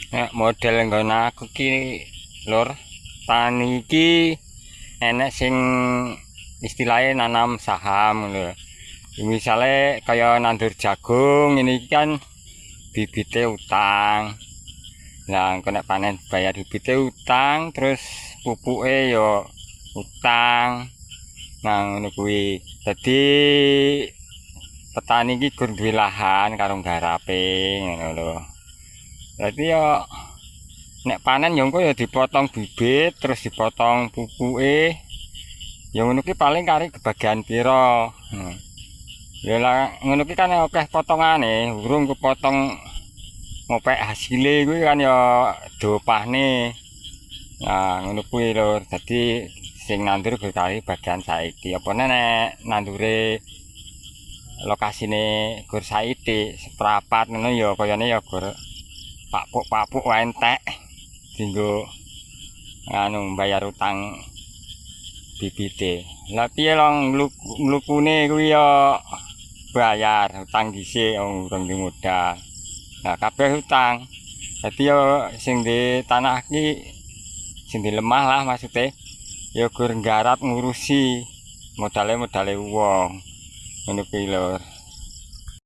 Nek model nggon aku ki lur, tani iki enek sing istilahnya nanam saham lho. Misale kaya nandur jagung ini kan bibite utang. Lah engko nek panen bayar bibite utang, terus pupuke ya utang. Nah ngono kuwi. Dadi petani iki gur duwe lahan karo garape ngono lho. Dadi ya nek panen ya engko ya dipotong bibit terus dipotong pupuke. Ya ngono ki paling kari kebagian pira. Ya lah ngono ki kan akeh potongane, urung kepotong ngopek hasile kuwi kan ya dopahne. Nah ngono kuwi lho. Dadi sing nandur kari bagian saiki. Apa nek nandure lokasine gur saiki seprapat ngono ya kayane ya gur pakpuk wae entek. Dinggo anu bayar utang bibite. Lah piye long mlukune kuwi ya bayar utang dhisik urung di modal. Nah kabeh utang. Dadi ya sing di tanah iki sing di lemah lah maksude ya gur nggarap ngurusi modale wong. Ngono kuwi lho.